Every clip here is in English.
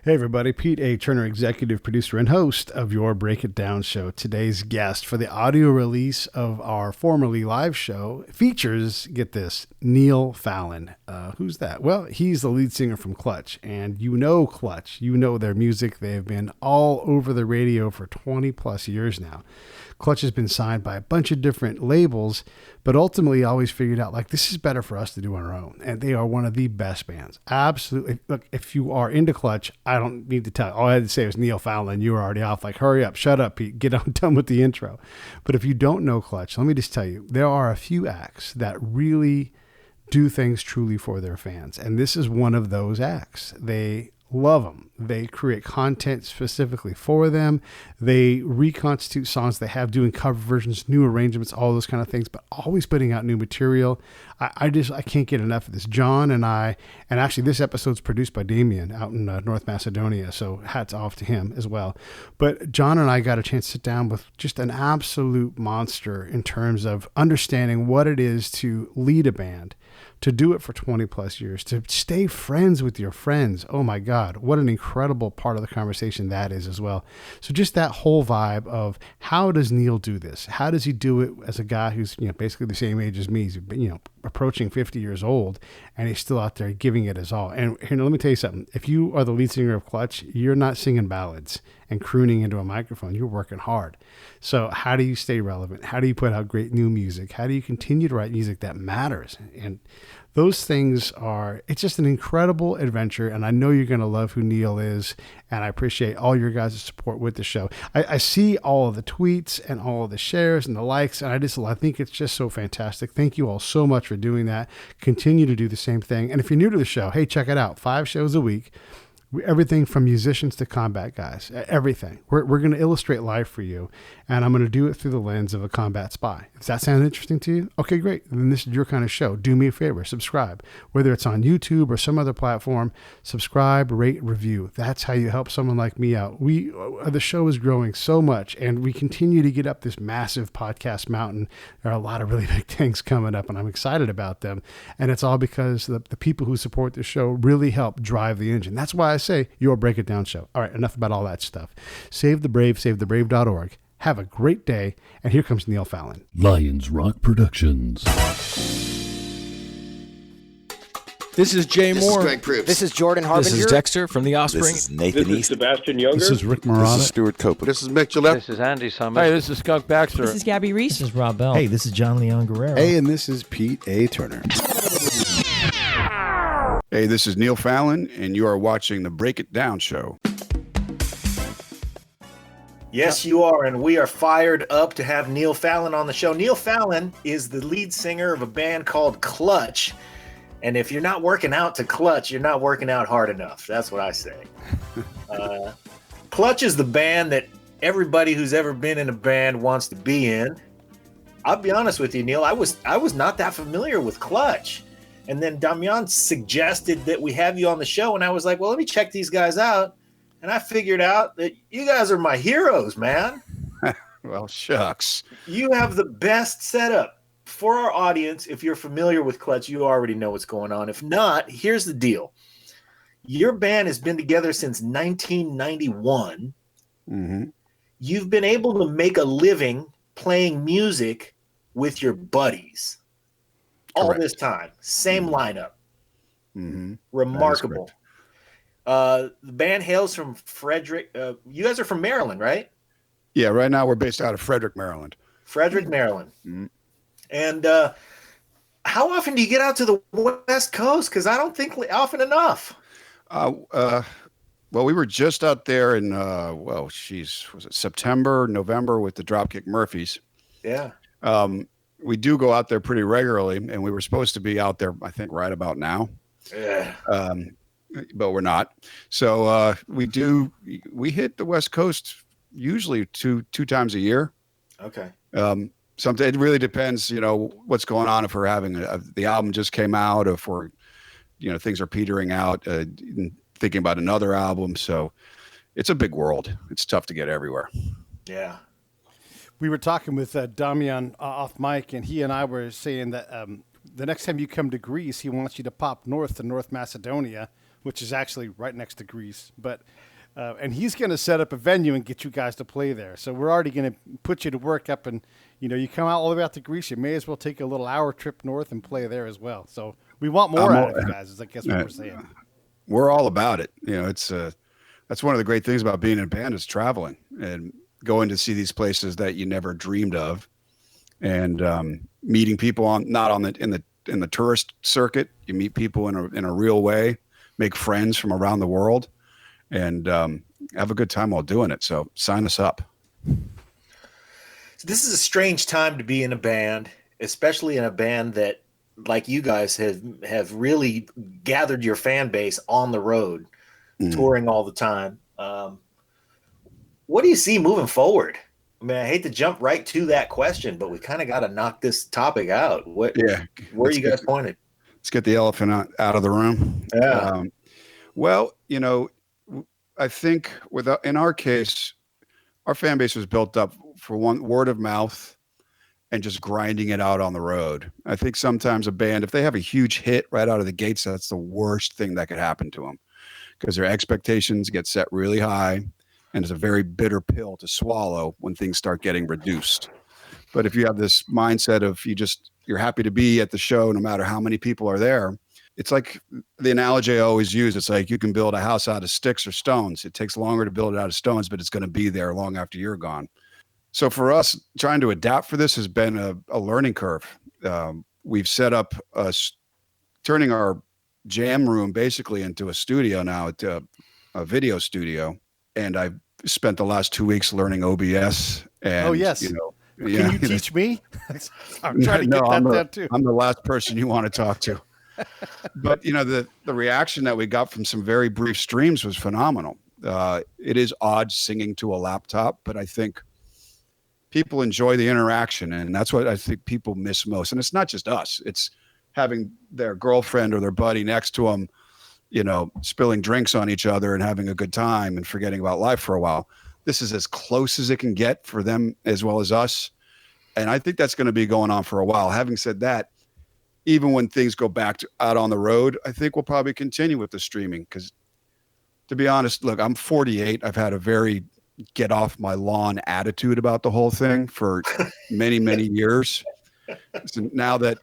Hey everybody, Pete A. Turner, executive producer and host of your Break It Down show. Today's guest for the audio release of our formerly live show features, get this, Neil Fallon. Who's that? Well, he's the lead singer from Clutch, and you know Clutch. You know their music. They've been all over the radio for 20 plus years now. Clutch has been signed by a bunch of different labels, but ultimately always figured out, like, this is better for us to do on our own. And they are one of the best bands. Absolutely. Look, if you are into Clutch, I don't need to tell you. All I had to say was Neil Fallon. You were already off. Like, hurry up, shut up, Pete. Get on done with the intro. But if you don't know Clutch, let me just tell you, there are a few acts that really do things truly for their fans. And this is one of those acts. They love them. They create content specifically for them. They reconstitute songs they have, doing cover versions, new arrangements, all those kind of things, but always putting out new material. I can't get enough of this. John and I, and actually this episode's produced by Damien out in North Macedonia, so hats off to him as well. But John and I got a chance to sit down with just an absolute monster in terms of understanding what it is to lead a band, to do it for 20 plus years, to stay friends with your friends. Oh my God, what an incredible part of the conversation that is as well. So just that whole vibe of, how does Neil do this? How does he do it as a guy who's, basically the same age as me? He's, approaching 50 years old, and he's still out there giving it his all. And here, let me tell you something. If you are the lead singer of Clutch, you're not singing ballads and crooning into a microphone. You're working hard. So how do you stay relevant? How do you put out great new music? How do you continue to write music that matters? And those things it's just an incredible adventure. And I know you're going to love who Neil is. And I appreciate all your guys' support with the show. I see all of the tweets and all of the shares and the likes, and I think it's just so fantastic. Thank you all so much for doing that. Continue to do the same thing. And if you're new to the show, hey, check it out. 5 shows a week. Everything from musicians to combat guys, everything. We're going to illustrate life for you, and I'm going to do it through the lens of a combat spy. Does that sound interesting to you? Okay, great. Then this is your kind of show. Do me a favor, subscribe. Whether it's on YouTube or some other platform, subscribe, rate, review. That's how you help someone like me out. The show is growing so much, and we continue to get up this massive podcast mountain. There are a lot of really big things coming up, and I'm excited about them. And it's all because the people who support the show really help drive the engine. That's why I say your Break It Down show. All right, enough about all that stuff. Save the Brave, savethebrave.org. Have a great day. And here comes Neil Fallon. Lions Rock Productions. This is Jay This Moore. is Greg Proops. This is Jordan Harbinger. This is Dexter from The Offspring. This is Nathan This is East. Sebastian Younger. This is Rick This Marotta. is Stuart Copeland. This is Mick Gillette. This is Andy Summers. Hey, this is Skunk Baxter. This is Gabby Reese. This is Rob Bell. Hey, this is John Leon Guerrero. Hey, and this is Pete A. Turner. Hey, this is Neil Fallon, and you are watching the Break It Down show. Yes, you are, and we are fired up to have Neil Fallon on the show. Neil Fallon is the lead singer of a band called Clutch, and if you're not working out to Clutch, you're not working out hard enough. That's what I say. Clutch is the band that everybody who's ever been in a band wants to be in. I'll be honest with you, Neil, I was not that familiar with Clutch, and then Damian suggested that we have you on the show, and I was like, well, let me check these guys out. And I figured out that you guys are my heroes, man. Well, shucks. You have the best setup for our audience. If you're familiar with Clutch, you already know what's going on. If not, here's the deal. Your band has been together since 1991. Mm-hmm. You've been able to make a living playing music with your buddies all Correct. this time. Same lineup. Mm-hmm. Remarkable. The band hails from Frederick. You guys are from Maryland, right? Yeah, right now we're based out of Frederick, Maryland. Frederick, Maryland. Mm-hmm. And how often do you get out to the West Coast? Because I don't think often enough. Well, we were just out there in, was it September, November with the Dropkick Murphys. Yeah. We do go out there pretty regularly, and we were supposed to be out there, I think, right about now. Yeah. But we're not. So we hit the West Coast usually two times a year. Okay. Something, it really depends, what's going on. If we're having the album just came out, if we're, things are petering out, thinking about another album. So it's a big world. It's tough to get everywhere. Yeah. We were talking with Damian off mic, and he and I were saying that the next time you come to Greece, he wants you to pop north to North Macedonia which is actually right next to Greece. But and he's going to set up a venue and get you guys to play there. So we're already going to put you to work up, and you come out all the way out to Greece. You may as well take a little hour trip north and play there as well. So we want more out of you guys. Is I guess what we're saying. We're all about it. It's that's one of the great things about being in a band is traveling and going to see these places that you never dreamed of, and meeting people in the tourist circuit. You meet people in a real way, make friends from around the world, and have a good time while doing it. So sign us up. So this is a strange time to be in a band, especially in a band that, like you guys, have really gathered your fan base on the road, touring all the time. What do you see moving forward? I mean, I hate to jump right to that question, but we kind of got to knock this topic out. Where are you guys pointed? Let's get the elephant out of the room. Yeah. Well, I think in our case, our fan base was built up for one, word of mouth and just grinding it out on the road. I think sometimes a band, if they have a huge hit right out of the gates, that's the worst thing that could happen to them, because their expectations get set really high, and it's a very bitter pill to swallow when things start getting reduced. But if you have this mindset of you're happy to be at the show no matter how many people are there, it's like the analogy I always use. It's like you can build a house out of sticks or stones. It takes longer to build it out of stones, but it's going to be there long after you're gone. So for us, trying to adapt for this has been a learning curve. We've set up turning our jam room basically into a studio now, a video studio. And I've spent the last 2 weeks learning OBS. And, oh, yes. Can you teach me? I'm trying to get that down too. I'm the last person you want to talk to. But, the reaction that we got from some very brief streams was phenomenal. It is odd singing to a laptop, but I think people enjoy the interaction. And that's what I think people miss most. And it's not just us. It's having their girlfriend or their buddy next to them, spilling drinks on each other and having a good time and forgetting about life for a while. This is as close as it can get for them as well as us. And I think that's going to be going on for a while. Having said that, even when things go back to out on the road, I think we'll probably continue with the streaming, because to be honest, look, I'm 48. I've had a very get off my lawn attitude about the whole thing for many, many years. So now that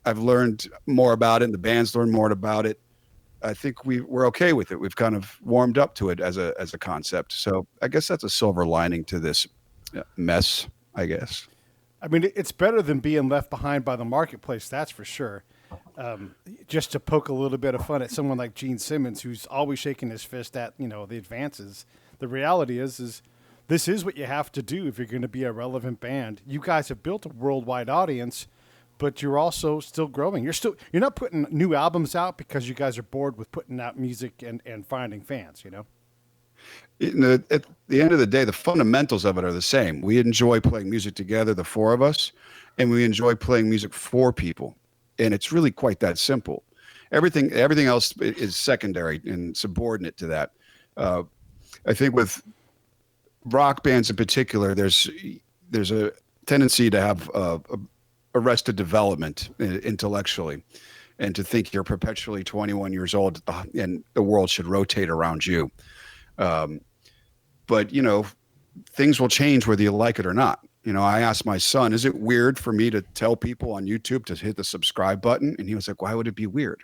I've learned more about it and the band's learned more about it, I think we're okay with it. We've kind of warmed up to it as a concept. So I guess that's a silver lining to this mess, I guess. I mean, it's better than being left behind by the marketplace, that's for sure. Just to poke a little bit of fun at someone like Gene Simmons, who's always shaking his fist at, the advances. The reality is this is what you have to do if you're going to be a relevant band. You guys have built a worldwide audience, but you're also still growing. You're not putting new albums out because you guys are bored with putting out music and finding fans, At the end of the day, the fundamentals of it are the same. We enjoy playing music together, the four of us, and we enjoy playing music for people. And it's really quite that simple. Everything else is secondary and subordinate to that. I think with rock bands in particular, there's a tendency to have arrested development intellectually, and to think you're perpetually 21 years old and the world should rotate around you. But things will change whether you like it or not. I asked my son, is it weird for me to tell people on YouTube to hit the subscribe button? And he was like, why would it be weird?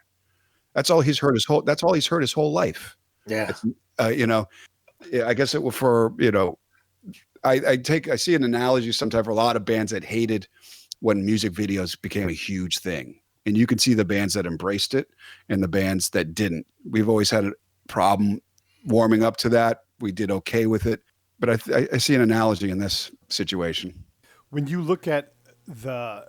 That's all he's heard his whole life. Yeah. I guess it was for, I see an analogy sometimes for a lot of bands that hated when music videos became a huge thing, and you can see the bands that embraced it and the bands that didn't. We've always had a problem warming up to that. We did okay with it, but I see an analogy in this situation. When you look at the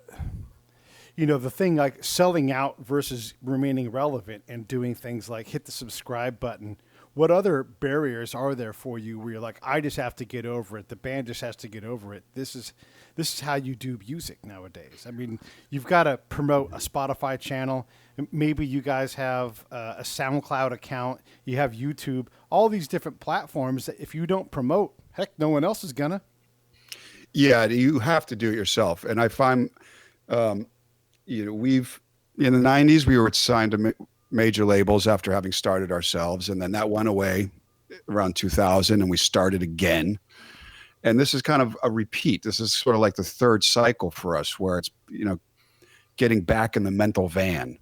thing like selling out versus remaining relevant and doing things like hit the subscribe button, what other barriers are there for you where you're like, I just have to get over it. The band just has to get over it. This is how you do music nowadays. I mean, you've got to promote a Spotify channel. Maybe you guys have a SoundCloud account. You have YouTube, all these different platforms that if you don't promote, heck, no one else is gonna. Yeah, you have to do it yourself. And I find, we've in the 90s we were signed to major labels after having started ourselves. And then that went away around 2000 and we started again. And this is kind of a repeat. This is sort of like the third cycle for us where it's, getting back in the mental van,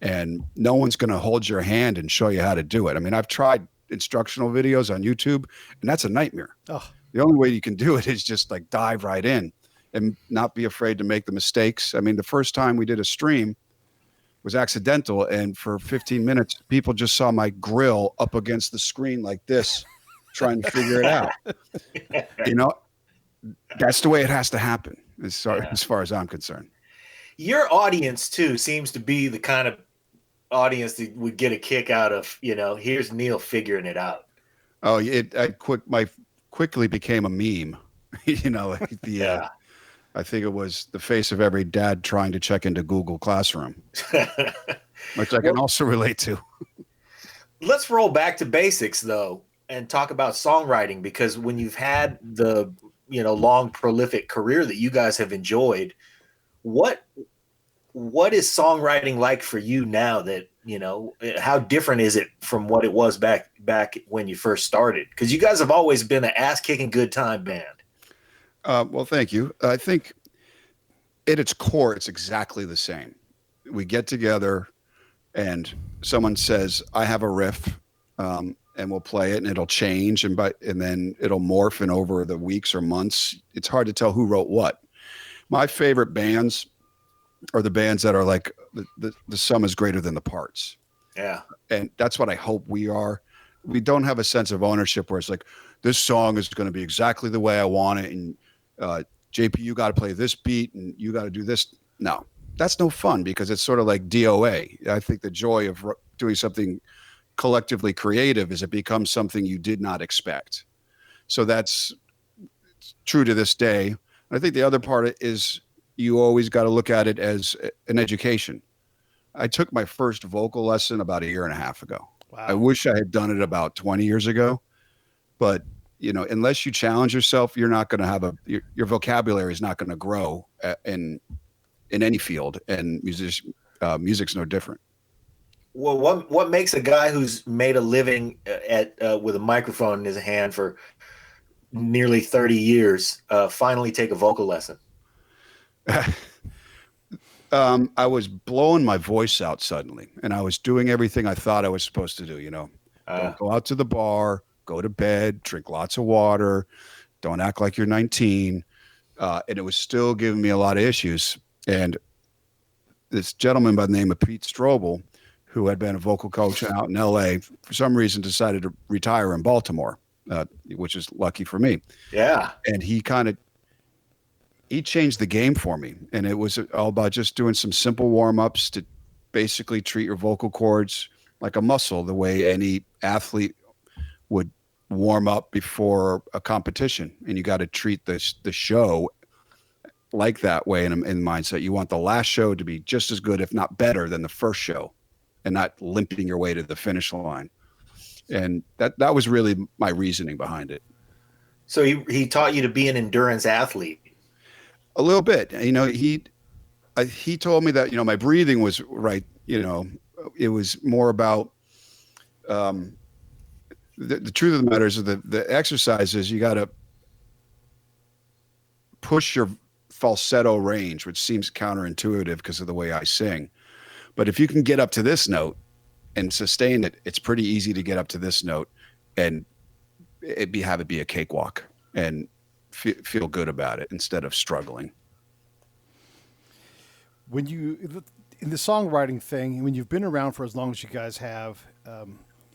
and no one's going to hold your hand and show you how to do it. I mean, I've tried instructional videos on YouTube and that's a nightmare. Oh. The only way you can do it is just like dive right in and not be afraid to make the mistakes. I mean, the first time we did a stream was accidental. And for 15 minutes, people just saw my grill up against the screen like this, trying to figure it out. That's the way it has to happen as far as I'm concerned. Your audience too seems to be the kind of audience that would get a kick out of, here's Neil figuring it out. Oh, quickly became a meme. I think it was the face of every dad trying to check into Google Classroom, which I can also relate to. Let's roll back to basics though and talk about songwriting, because when you've had the long prolific career that you guys have enjoyed, what is songwriting like for you now that, how different is it from what it was back when you first started? Because you guys have always been an ass-kicking good time band. Well, thank you. I think at its core, it's exactly the same. We get together and someone says, I have a riff, and we'll play it and it'll change. And then it'll morph, and over the weeks or months, it's hard to tell who wrote what. My favorite bands are the bands that are like the sum is greater than the parts. Yeah. And that's what I hope we are. We don't have a sense of ownership where it's like, this song is going to be exactly the way I want it. And JP, you got to play this beat and you got to do this. No, that's no fun, because it's sort of like DOA. I think the joy of doing something collectively creative is it becomes something you did not expect. So that's true to this day. I think the other part is you always got to look at it as an education. I took my first vocal lesson about 1.5 years ago. Wow. I wish I had done it about 20 years ago, but unless you challenge yourself, you're not going to have your vocabulary is not going to grow in any field, and music's no different. Well, what makes a guy who's made a living with a microphone in his hand for nearly 30 years finally take a vocal lesson? I was blowing my voice out suddenly, and I was doing everything I thought I was supposed to do. Don't go out to the bar, go to bed, drink lots of water, don't act like you're 19. And it was still giving me a lot of issues. And this gentleman by the name of Pete Strobel, who had been a vocal coach out in LA, for some reason decided to retire in Baltimore, which is lucky for me. Yeah. And he changed the game for me. And it was all about just doing some simple warm-ups to basically treat your vocal cords like a muscle, the way any athlete would warm up before a competition. And you got to treat the show like that way in mindset. You want the last show to be just as good, if not better, than the first show, and not limping your way to the finish line. And that was really my reasoning behind it. So he taught you to be an endurance athlete. A little bit. He told me that, my breathing was right. It was more about the truth of the matter is that the exercises, you got to push your falsetto range, which seems counterintuitive because of the way I sing. But if you can get up to this note and sustain it, it's pretty easy to get up to this note and have it be a cakewalk and feel good about it instead of struggling. When you, in the songwriting thing, when you've been around for as long as you guys have,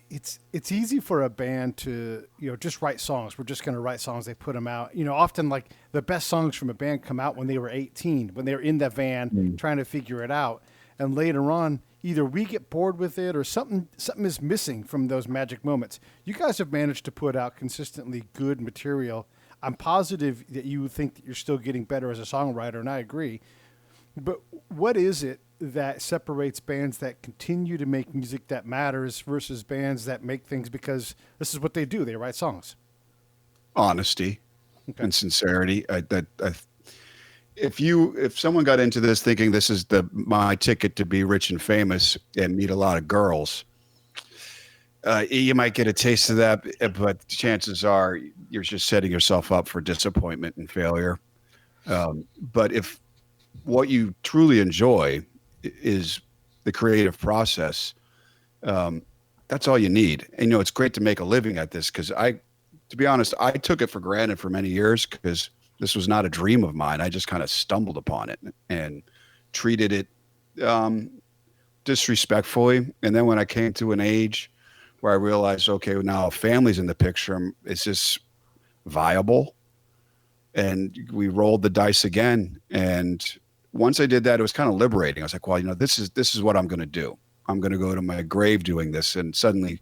it's easy for a band to, just write songs. We're just going to write songs. They put them out. Often like the best songs from a band come out when they were 18, when they were in the van trying to figure it out. And later on, either we get bored with it or something is missing from those magic moments. You guys have managed to put out consistently good material. I'm positive that you think that you're still getting better as a songwriter, and I agree. But what is it that separates bands that continue to make music that matters versus bands that make things because this is what they do? They write songs. Honesty and sincerity. if someone got into this thinking this is my ticket to be rich and famous and meet a lot of girls, you might get a taste of that, but chances are you're just setting yourself up for disappointment and failure. But if what you truly enjoy is the creative process, that's all you need. And, it's great to make a living at this because to be honest, I took it for granted for many years because this was not a dream of mine. I just kind of stumbled upon it and treated it disrespectfully. And then when I came to an age where I realized, okay, well, now a family's in the picture, is this viable? And we rolled the dice again. And once I did that, it was kind of liberating. I was like, well, this is what I'm going to do. I'm going to go to my grave doing this. And suddenly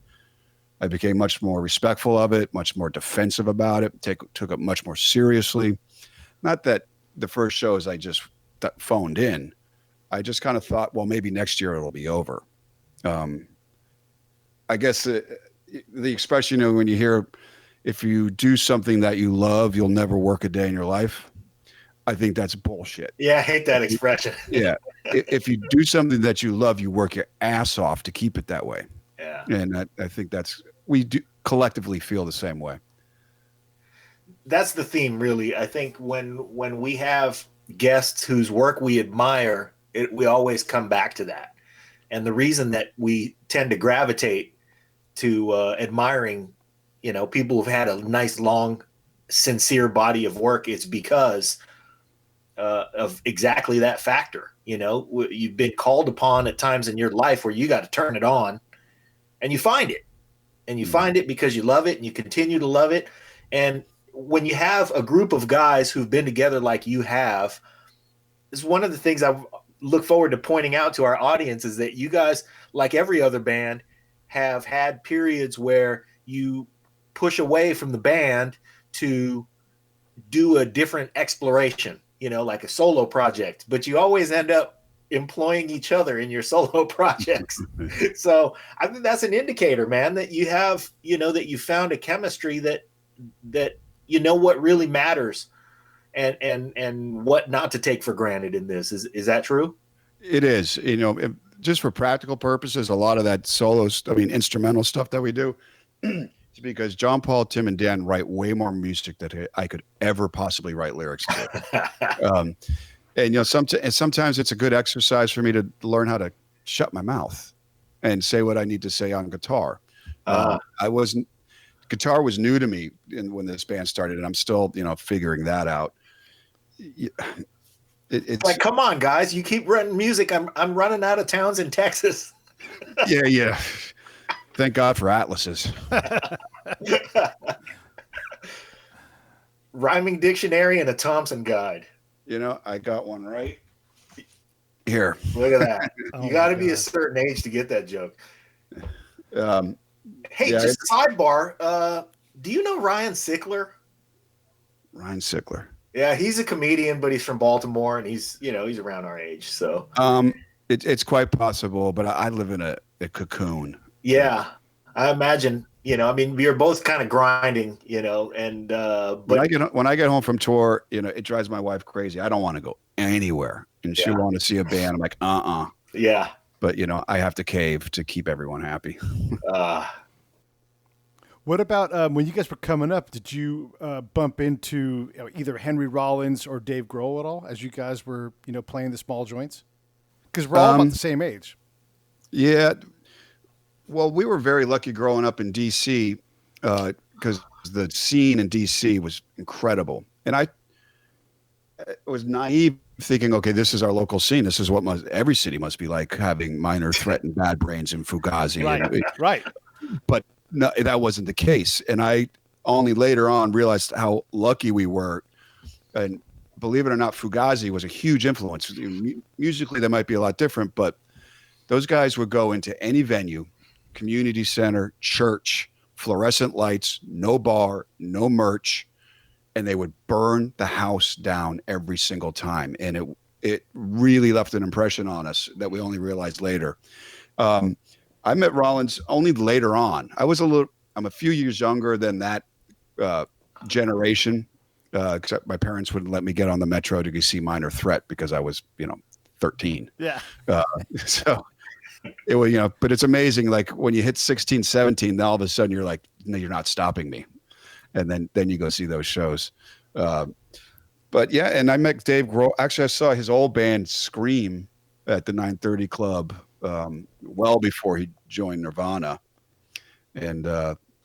I became much more respectful of it, much more defensive about it, took it much more seriously. Not that the first shows I just phoned in. I just kind of thought, well, maybe next year it'll be over. I guess the expression, when you hear, if you do something that you love, you'll never work a day in your life. I think that's bullshit. Yeah, I hate that expression. Yeah. If you do something that you love, you work your ass off to keep it that way. Yeah. And I think we do collectively feel the same way. That's the theme, really. I think when we have guests whose work we admire, we always come back to that. And the reason that we tend to gravitate to admiring, people who've had a nice, long, sincere body of work is because of exactly that factor. You've been called upon at times in your life where you got to turn it on, and you find it. And you find it because you love it, and you continue to love it. And when you have a group of guys who've been together like you have, is one of the things I look forward to pointing out to our audience is that you guys, like every other band, have had periods where you push away from the band to do a different exploration, like a solo project, but you always end up employing each other in your solo projects. So I think that's an indicator, man, that you have, that you found a chemistry that what really matters and what not to take for granted in this. Is that true? It is, just for practical purposes, a lot of that instrumental stuff that we do, it's because John, Paul, Tim, and Dan write way more music than I could ever possibly write lyrics to. And sometimes it's a good exercise for me to learn how to shut my mouth and say what I need to say on guitar. Guitar was new to me when this band started, and I'm still, figuring that out. It's like, come on, guys, you keep running music. I'm running out of towns in Texas. Yeah. Thank God for atlases. Rhyming dictionary and a Thompson guide. I got one right here. Look at that. You got to be a certain age to get that joke. Hey, just sidebar. Do you know Ryan Sickler? Ryan Sickler. Yeah, he's a comedian, but he's from Baltimore, and he's around our age. So it's quite possible, but I live in a cocoon. Yeah, I imagine. We are both kind of grinding, and but when I get home from tour, it drives my wife crazy. I don't want to go anywhere, and she want to see a band. I'm like, yeah. But I have to cave to keep everyone happy. What about when you guys were coming up? Did you bump into either Henry Rollins or Dave Grohl at all as you guys were, playing the small joints? Because we're all about the same age. Yeah. Well, we were very lucky growing up in D.C. Because the scene in D.C. was incredible. And I was naive thinking, okay, this is our local scene. This is what every city must be like, having Minor Threat and Bad Brains and Fugazi. Right. But no, that wasn't the case. And I only later on realized how lucky we were. And believe it or not, Fugazi was a huge influence. Musically, they might be a lot different, but those guys would go into any venue, community center, church, fluorescent lights, no bar, no merch, and they would burn the house down every single time. And it really left an impression on us that we only realized later. I met Rollins only later on. I'm a few years younger than that generation. Except my parents wouldn't let me get on the metro to go see Minor Threat because I was, 13. Yeah. So it was, but it's amazing. Like when you hit 16, 17, then all of a sudden you're like, no, you're not stopping me. And then you go see those shows. But yeah, and I met Dave Grohl. Actually, I saw his old band Scream at the 930 Club well before he joined Nirvana. And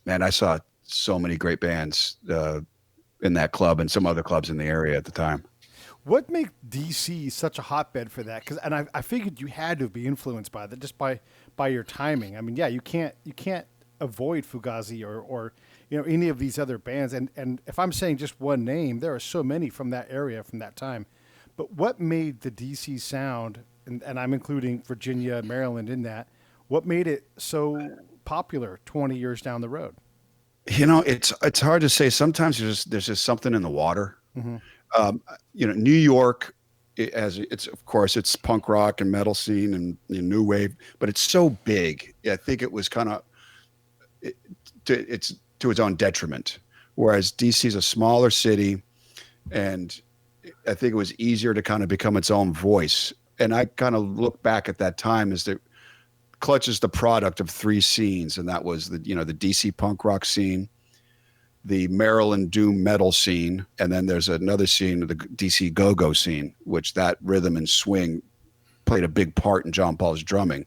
man, I saw so many great bands in that club and some other clubs in the area at the time. What made DC such a hotbed for that? Because I figured you had to be influenced by that just by your timing. I mean, yeah, you can't avoid Fugazi or any of these other bands. And if I'm saying just one name, there are so many from that area from that time. But what made the DC sound, and I'm including Virginia, Maryland in that, what made it so popular 20 years down the road? It's hard to say. Sometimes there's just something in the water. Mm-hmm. New York, of course it's punk rock and metal scene and new wave, but it's so big. I think it was kind of it's to its own detriment. Whereas DC is a smaller city, and I think it was easier to kind of become its own voice. And I kind of look back at that time as that Clutch is the product of three scenes, and that was the DC punk rock scene, the Maryland doom metal scene, and then there's another scene, the DC go-go scene, which that rhythm and swing played a big part in John Paul's drumming.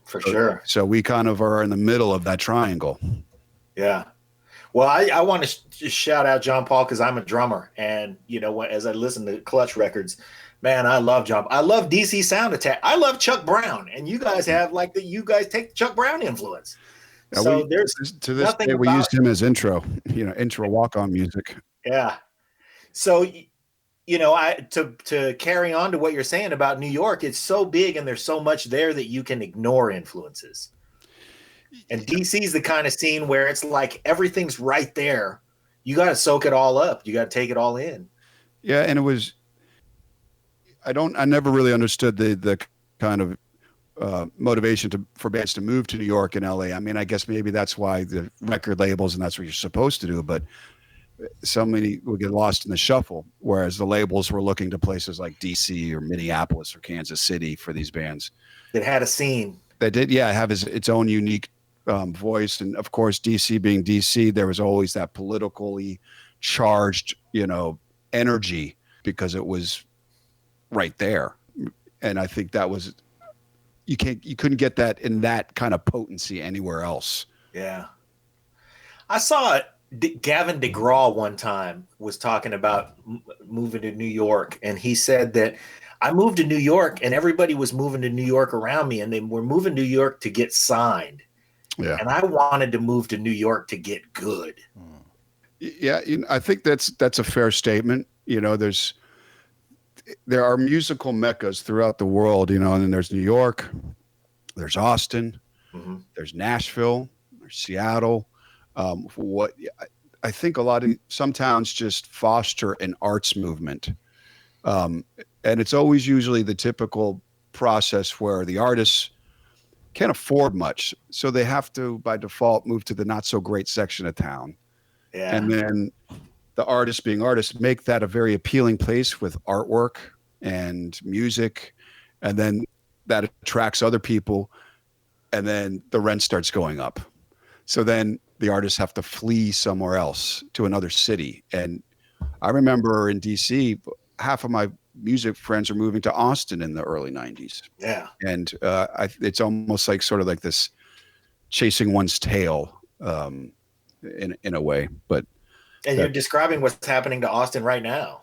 For sure. So we kind of are in the middle of that triangle. Yeah. Well, I want to shout out John Paul because I'm a drummer, and as I listen to Clutch records, man, I love John. I love DC Sound Attack. I love Chuck Brown, and you guys have you guys take Chuck Brown influence. So there's to this day we used him as intro walk-on music. Yeah. So to carry on to what you're saying about New York, it's so big and there's so much there that you can ignore influences. And DC is the kind of scene where it's like everything's right there. You got to soak it all up. You got to take it all in. Yeah, and it was. I never really understood the kind of motivation for bands to move to New York and LA. I mean, I guess maybe that's why the record labels and that's what you're supposed to do. But so many would get lost in the shuffle, whereas the labels were looking to places like DC or Minneapolis or Kansas City for these bands. It had a scene. That did, have its own unique voice. And of course, DC being DC, there was always that politically charged, energy because it was right there. And I think that was, you couldn't get that in that kind of potency anywhere else. Yeah. I saw Gavin DeGraw one time was talking about moving to New York. And he said that I moved to New York and everybody was moving to New York around me, and they were moving to New York to get signed. Yeah. And I wanted to move to New York to get good. Yeah. I think that's a fair statement. There are musical meccas throughout the world, and then there's New York, there's Austin, there's Nashville, there's Seattle. I think some towns just foster an arts movement. And it's always usually the typical process where the artists can't afford much. So they have to, by default, move to the not so great section of town. Yeah. And then the artists being artists make that a very appealing place with artwork and music. And then that attracts other people. And then the rent starts going up. So then the artists have to flee somewhere else to another city. And I remember in DC, half of my music friends are moving to Austin in the early 90s. Yeah. And it's almost like sort of like this chasing one's tail in a way. But you're describing what's happening to Austin right now.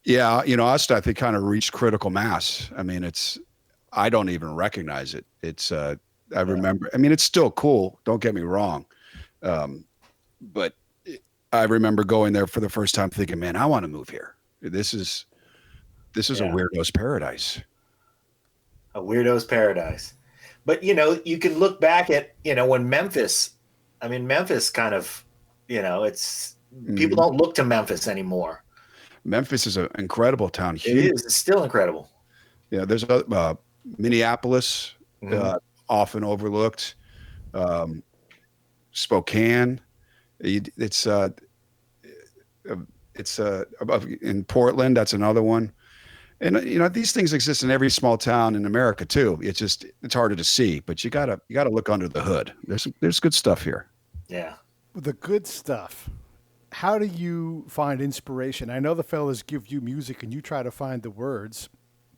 Yeah, Austin, I think, kind of reached critical mass. I mean, I don't even recognize it. I remember, it's still cool. Don't get me wrong. But I remember going there for the first time thinking, man, I want to move here. This is a weirdo's paradise. A weirdo's paradise. But, you can look back at, when Memphis kind of, it's people don't look to Memphis anymore. Memphis is an incredible town. It is. It's still incredible. Yeah. There's Minneapolis, often overlooked. Spokane. It's It's in Portland. That's another one. And these things exist in every small town in America too. It's harder to see, but you gotta look under the hood. There's good stuff here. Yeah. The good stuff. How do you find inspiration? I know the fellas give you music and you try to find the words,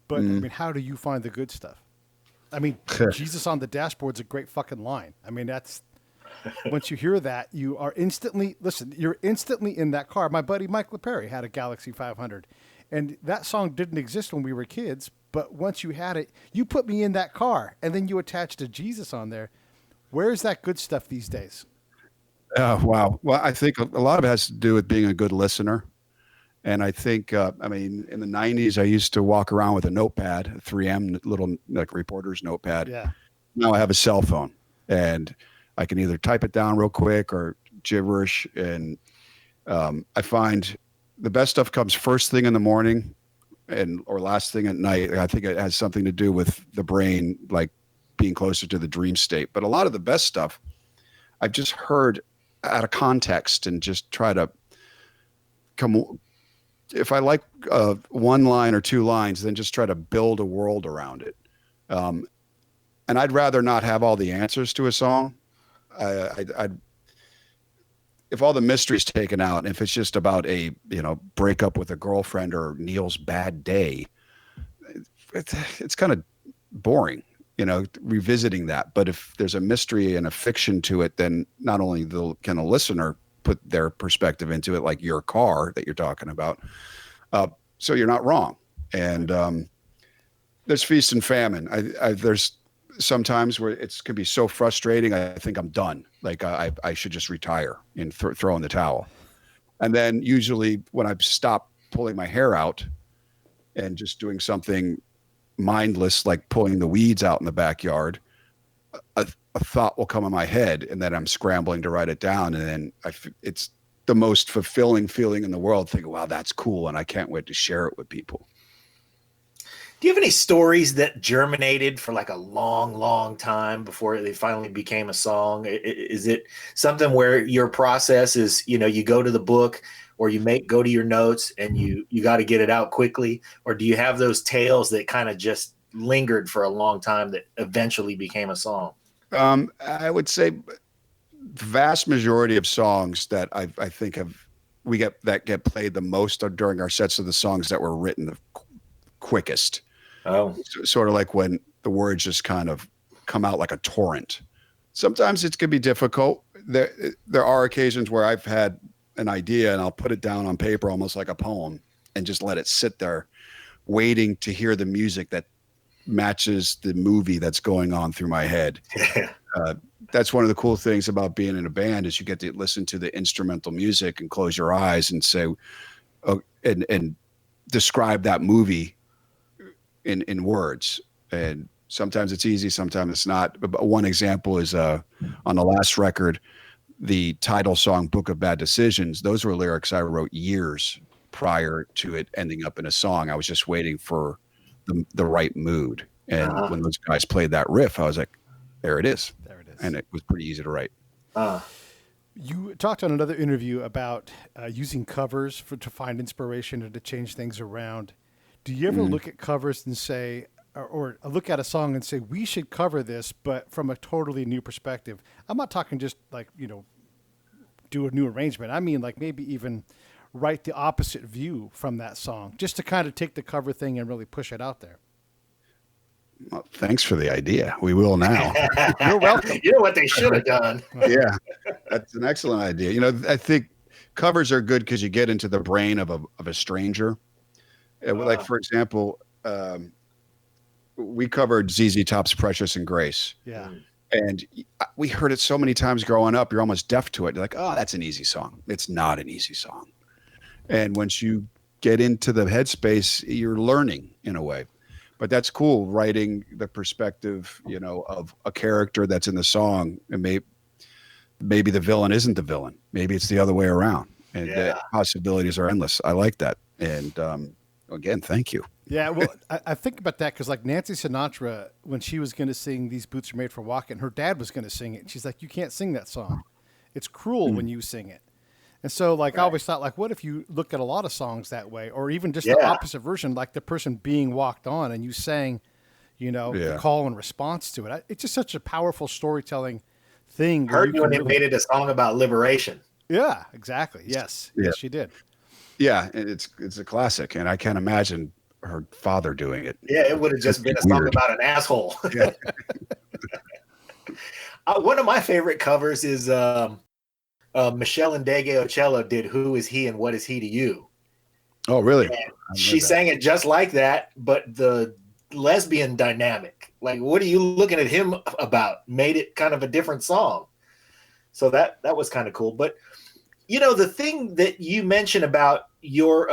but I mean, how do you find the good stuff? I mean, Jesus on the dashboard's a great fucking line. I mean, that's once you hear that, you're instantly in that car. My buddy Mike LePerry had a Galaxy 500. And that song didn't exist when we were kids, but once you had it, you put me in that car, and then you attached a Jesus on there. Where's that good stuff these days? Wow. Well, I think a lot of it has to do with being a good listener. And I think, in the 90s, I used to walk around with a notepad, a 3M little like reporter's notepad. Yeah. Now I have a cell phone, and I can either type it down real quick or gibberish. And I find the best stuff comes first thing in the morning or last thing at night. I think it has something to do with the brain, like being closer to the dream state. But a lot of the best stuff I've just heard out of context and just try to if I like one line or two lines, then just try to build a world around it. And I'd rather not have all the answers to a song. I'd if all the mystery's taken out, and if it's just about a breakup with a girlfriend or Neil's bad day, it's kind of boring, revisiting that. But if there's a mystery and a fiction to it, then not only can a listener put their perspective into it, like your car that you're talking about, so you're not wrong. And there's feast and famine. There's sometimes where it could be so frustrating. I think I'm done. Like I should just retire and throw in the towel. And then usually when I stop pulling my hair out and just doing something mindless, like pulling the weeds out in the backyard, a thought will come in my head, and then I'm scrambling to write it down. And then it's the most fulfilling feeling in the world, thinking, wow, that's cool. And I can't wait to share it with people. Do you have any stories that germinated for like a long, long time before they finally became a song? Is it something where your process is, you go to the book or you go to your notes and you got to get it out quickly? Or do you have those tales that kind of just lingered for a long time that eventually became a song? I would say the vast majority of songs that I think get played the most during our sets of the songs that were written the quickest. Oh, sort of like when the words just kind of come out like a torrent. Sometimes it can be difficult. There are occasions where I've had an idea and I'll put it down on paper, almost like a poem, and just let it sit there waiting to hear the music that matches the movie that's going on through my head. That's one of the cool things about being in a band is you get to listen to the instrumental music and close your eyes and say, and describe that movie in words. And sometimes it's easy, sometimes it's not. But one example is on the last record, the title song Book of Bad Decisions. Those were lyrics I wrote years prior to it ending up in a song. I was just waiting for the right mood. And when those guys played that riff, I was like, there it is. And it was pretty easy to write. You talked on another interview about using covers to find inspiration and to change things around. Do you ever look at covers and say, or look at a song and say, we should cover this, but from a totally new perspective? I'm not talking just like, do a new arrangement. I mean, like maybe even write the opposite view from that song, just to kind of take the cover thing and really push it out there. Well, thanks for the idea. We will now. You're welcome. You know what they should have done. Yeah, that's an excellent idea. I think covers are good because you get into the brain of a stranger. Like, for example, we covered ZZ Top's Precious and Grace. Yeah. And we heard it so many times growing up, you're almost deaf to it. You're like, oh, that's an easy song. It's not an easy song. And once you get into the headspace, you're learning in a way. But that's cool, writing the perspective, of a character that's in the song. And maybe the villain isn't the villain. Maybe it's the other way around. And the possibilities are endless. I like that. And again, thank you. Yeah, well, I think about that because like Nancy Sinatra, when she was going to sing These Boots Are Made for Walking, her dad was going to sing it. And she's like, you can't sing that song. It's cruel when you sing it. And so, like, I Right. always thought, like, what if you look at a lot of songs that way, or even just the Yeah. opposite version, like the person being walked on and you sang, you know, the Yeah. call and response to it. It's just such a powerful storytelling thing. Where Heard you when can it made it a song about liberation. Yeah, exactly. Yes. Yeah. Yes, she did. Yeah, and it's a classic, and I can't imagine her father doing it. Yeah, it would have just been a It'd be song weird. about an asshole. Yeah. One of my favorite covers is Michelle Ndegeocello did "Who Is He and What Is He to You." Oh, really? She sang it just like that, but the lesbian dynamic, like, what are you looking at him about, made it kind of a different song. So that was kind of cool. But you know, the thing that you mentioned about your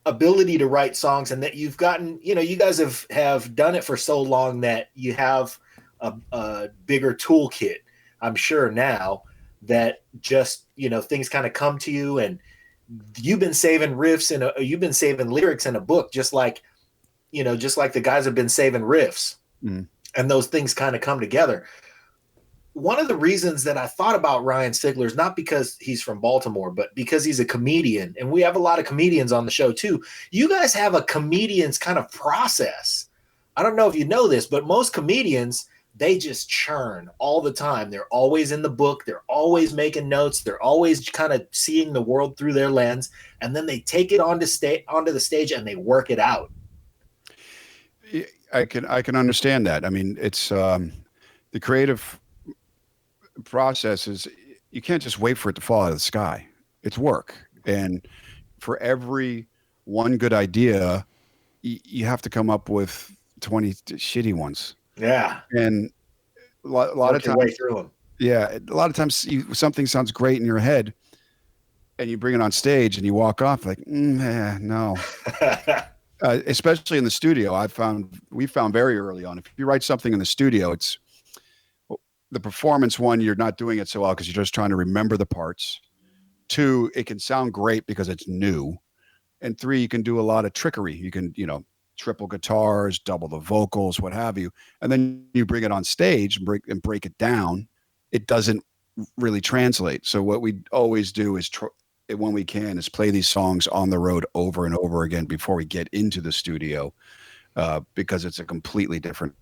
ability to write songs, and that you've gotten, you know, you guys have done it for so long that you have a bigger toolkit, I'm sure now, that just, you know, things kind of come to you, and you've been saving riffs and you've been saving lyrics in a book, just like, you know, just like the guys have been saving riffs. Mm. And those things kind of come together. One of the reasons that I thought about Ryan Stigler is not because he's from Baltimore, but because he's a comedian, and we have a lot of comedians on the show too. You guys have a comedian's kind of process. I don't know if you know this, but most comedians, they just churn all the time. They're always in the book. They're always making notes. They're always kind of seeing the world through their lens, and then they take it onto the stage and they work it out. I can understand that. I mean, it's the creative process is, you can't just wait for it to fall out of the sky. It's work, and for every one good idea, you have to come up with 20 shitty ones. Yeah, And a lot of work your way times, through them. yeah, a lot of times something sounds great in your head, and you bring it on stage and you walk off like, no. Especially in the studio, we found very early on, if you write something in the studio, it's the performance. One, you're not doing it so well because you're just trying to remember the parts. Two, it can sound great because it's new. And three, you can do a lot of trickery. You can, you know, triple guitars, double the vocals, what have you. And then you bring it on stage and break it down. It doesn't really translate. So what we always do is when we can, is play these songs on the road over and over again before we get into the studio, because it's a completely different.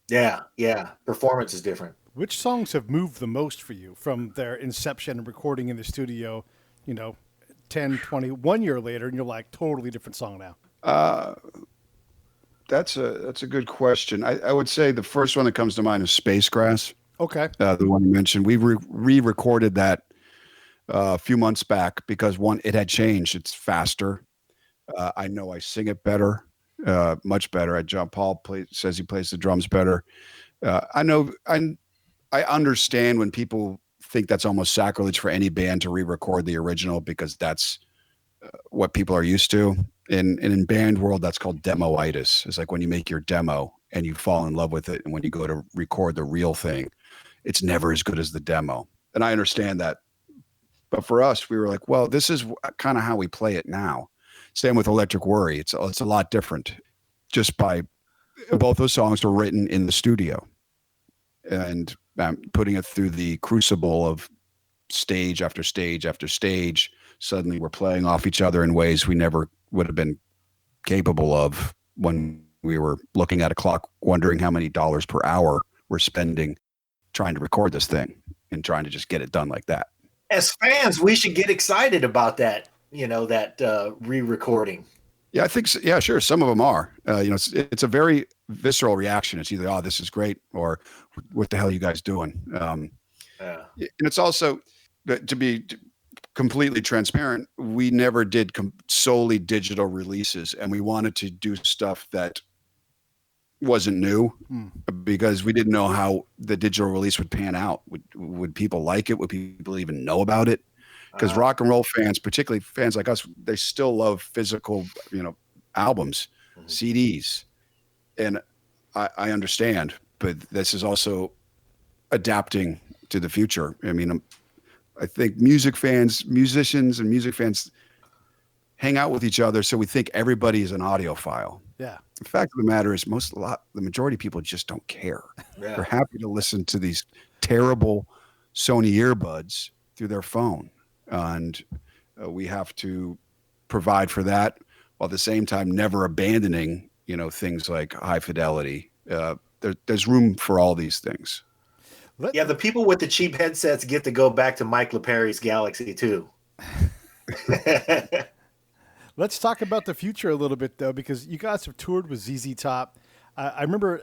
Yeah. Performance is different. Which songs have moved the most for you from their inception and recording in the studio, you know, 10, 20, 1 year later, and you're like, totally different song now? That's a good question. I would say the first one that comes to mind is Space Grass. Okay. The one you mentioned. We re-recorded that a few months back because, one, it had changed. It's faster. I know I sing it better, much better. John Paul says he plays the drums better. I know I understand when people think that's almost sacrilege for any band to re-record the original, because that's what people are used to. And in band world, that's called demoitis. It's like when you make your demo and you fall in love with it, and when you go to record the real thing, it's never as good as the demo. And I understand that. But for us, we were like, well, this is kind of how we play it now. Same with Electric Worry. It's a lot different. Just by both those songs were written in the studio, and putting it through the crucible of stage after stage after stage. Suddenly we're playing off each other in ways we never would have been capable of when we were looking at a clock, wondering how many dollars per hour we're spending trying to record this thing and trying to just get it done like that. As fans, we should get excited about that, you know, that re-recording. Yeah, I think so. Yeah, sure. Some of them are. You know, it's a very visceral reaction. It's either, oh, this is great, or what the hell are you guys doing? And it's also, to be completely transparent, we never did solely digital releases, and we wanted to do stuff that wasn't new because we didn't know how the digital release would pan out. Would people like it? Would people even know about it? Because rock and roll fans, particularly fans like us, they still love physical, you know, albums, CDs. And I understand, but this is also adapting to the future. I mean, I think musicians and music fans hang out with each other, so we think everybody is an audiophile. Yeah. The fact of the matter is, the majority of people just don't care. Yeah. They're happy to listen to these terrible Sony earbuds through their phone. and we have to provide for that while at the same time never abandoning, things like high fidelity. There's room for all these things. Yeah, the people with the cheap headsets get to go back to Mike LePerry's Galaxy too. Let's talk about the future a little bit, though, because you guys have toured with ZZ Top. I remember,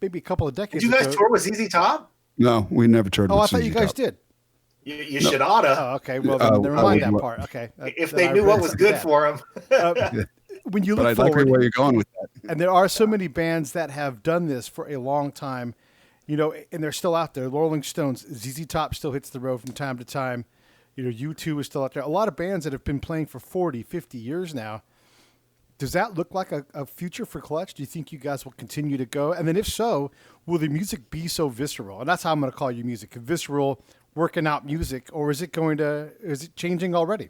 maybe a couple of decades ago. Did you guys ago, tour with ZZ Top? No, we never toured with I thought ZZ you guys Top. did. You should oughta. Oh, okay. Well, then never mind that part. Okay. If they knew what was good for them. When you But look I like forward, where you're going with that. and there are so many bands that have done this for a long time, and they're still out there. Rolling Stones, ZZ Top still hits the road from time to time. U2 is still out there. A lot of bands that have been playing for 40, 50 years now. Does that look like a future for Clutch? Do you think you guys will continue to go? And then if so, will the music be so visceral? And that's how I'm going to call you music, visceral, working out music, or is it changing already?